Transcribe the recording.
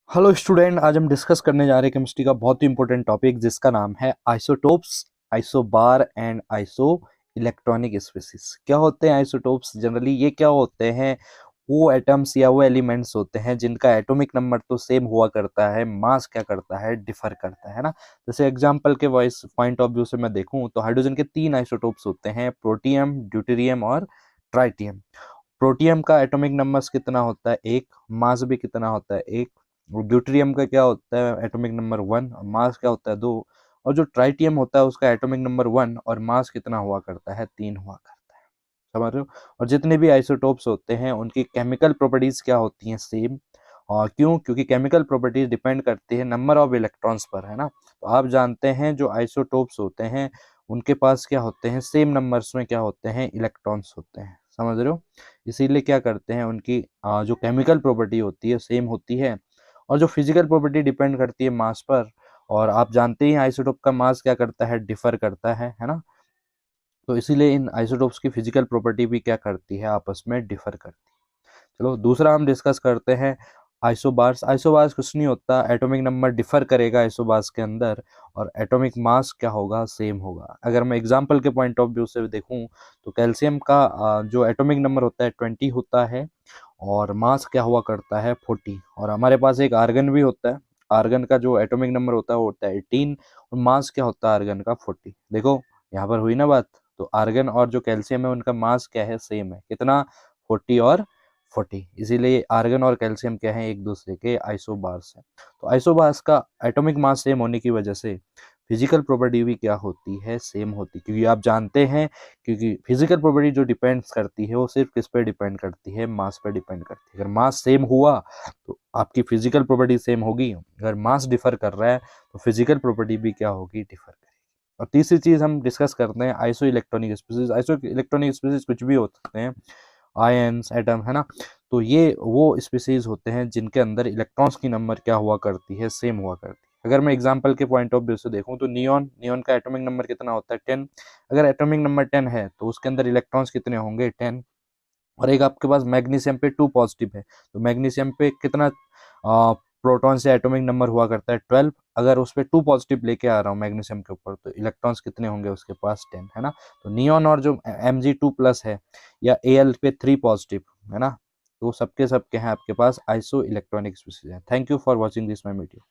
Hello student, आज हम discuss करने जा रहे हैं केमिस्ट्री का बहुत ही इंपॉर्टेंट टॉपिक जिसका नाम है isotopes, isobar and iso electronic species. क्या होते हैं आइसोटोप्स? जनरली ये क्या होते हैं? वो एटम्स या वो एलिमेंट्स होते हैं जिनका एटॉमिक नंबर तो सेम हुआ करता है, मास क्या करता है, डिफर करता है ना। जैसे एग्जांपल के वॉइस पॉइंट ऑफ व्यू से मैं देखूं तो हाइड्रोजन के 3 आइसोटोप्स होते हैं, प्रोटियम, ड्यूटेरियम और ट्राइटियम। प्रोटियम का एटॉमिक नंबर कितना होता है? 1। मास भी कितना होता है? 1। और ड्यूटेरियम का क्या होता है? एटॉमिक नंबर 1 और मास क्या होता है? 2। और जो ट्राइटियम होता है उसका एटॉमिक नंबर 1 और मास कितना हुआ करता है? 3 हुआ करता है। समझ रहे हो? और जितने भी आइसोटोप्स होते हैं उनकी केमिकल प्रॉपर्टीज क्या होती हैं? सेम। और क्यों? क्योंकि केमिकल प्रॉपर्टीज डिपेंड करती है नंबर ऑफ इलेक्ट्रॉन्स पर, है ना। तो आप जानते हैं जो आइसोटोप्स होते हैं उनके पास क्या होते हैं? सेम नंबर्स में क्या होते हैं? इलेक्ट्रॉन्स होते हैं। समझ रहे हो? इसीलिए क्या करते हैं, उनकी जो केमिकल प्रॉपर्टी होती है सेम होती है और जो फिजिकल प्रॉपर्टी डिपेंड करती है मास पर। और आप जानते ही हैं आइसोटोप का मास क्या करता है? डिफर करता है ना। तो इसीलिए इन आइसोटोप्स की फिजिकल प्रॉपर्टी भी क्या करती है? आपस में डिफर करती है। चलो दूसरा हम डिस्कस करते हैं आइसोबार्स। आइसोबार्स कुछ नहीं होता, एटॉमिक नंबर डिफर करेगा आइसोबार्स के अंदर और एटॉमिक मास क्या होगा? सेम होगा। अगर मैं एग्जांपल के पॉइंट ऑफ व्यू से देखूं तो कैल्शियम का जो एटॉमिक नंबर होता है 20 होता है और मास क्या हुआ करता है? 40। और हमारे पास एक आर्गन भी होता है, आर्गन का जो एटॉमिक नंबर होता है वो होता है 18 और मास क्या होता है आर्गन का? 40। देखो यहाँ पर हुई ना बात। तो आर्गन और जो कैल्शियम है उनका मास क्या है? सेम है। कितना? 40 और 40। इसीलिए आर्गन और कैल्शियम क्या है? एक दूसरे के आइसोबार्स हैं। तो आइसोबार्स का एटॉमिक मास सेम होने की वजह से फिजिकल प्रॉपर्टी भी क्या होती है? सेम होती है। क्योंकि आप जानते हैं, क्योंकि फिजिकल प्रॉपर्टी जो डिपेंड्स करती है वो सिर्फ किस पे डिपेंड करती है? मास पे डिपेंड करती है। अगर मास सेम हुआ तो आपकी फिजिकल प्रॉपर्टी सेम होगी। अगर मास डिफर कर रहा है तो फिजिकल प्रॉपर्टी भी क्या होगी? डिफर करेगी। और तीसरी चीज हम डिस्कस करते हैं iso electronic species. Iso electronic species कुछ भी हो सकते हैं, आयंस, एटम, है ना। तो ये वो स्पीसीज होते हैं जिनके अंदर इलेक्ट्रॉन्स की नंबर क्या हुआ करती है? सेम हुआ करती है। अगर मैं एग्जांपल के पॉइंट ऑफ व्यू से देखूं तो नियॉन, नियॉन का एटॉमिक नंबर कितना होता है? 10। अगर एटॉमिक नंबर 10 है तो उसके अंदर इलेक्ट्रॉन्स कितने होंगे? 10। और एक आपके पास मैग्नीशियम पे 2 पॉजिटिव है तो मैग्नीशियम पे कितना प्रोटॉन से एटॉमिक नंबर हुआ करता है? 12। अगर उस पर 2 पॉजिटिव लेके आ रहा हूँ मैग्नीशियम के ऊपर तो इलेक्ट्रॉन्स कितने होंगे उसके पास? 10, है ना। तो नियॉन और जो Mg2+ है या Al पे 3 पॉजिटिव, है ना। तो सबके सब के हैं आपके पास आइसो इलेक्ट्रॉनिक स्पीसीज है। Thank you for watching this my video.